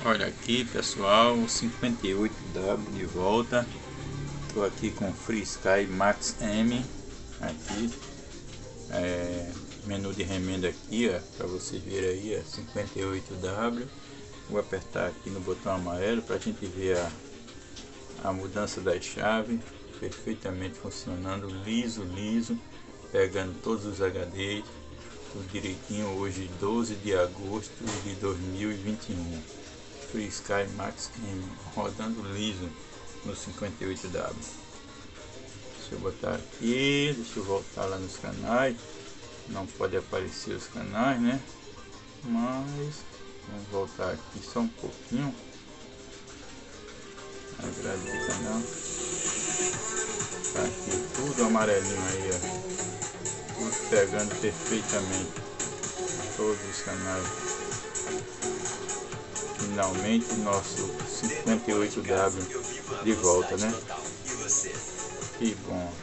Olha aqui pessoal, 58W de volta. Estou aqui com FreeSky Max M aqui, menu de remenda aqui, para vocês verem aí, 58W. Vou apertar aqui no botão amarelo para a gente ver a mudança das chaves, perfeitamente funcionando, liso, pegando todos os HDs, tudo direitinho. Hoje 12 de agosto de 2021. FreeSky Max M rodando liso no 58W. Deixa eu botar aqui, deixa eu voltar lá nos canais. Não pode aparecer os canais, né? Mas vamos voltar aqui só um pouquinho. A grade do canal. Tá aqui tudo amarelinho aí, ó. Tudo pegando perfeitamente. Todos os canais. Finalmente nosso 58W de volta, né? Que bom.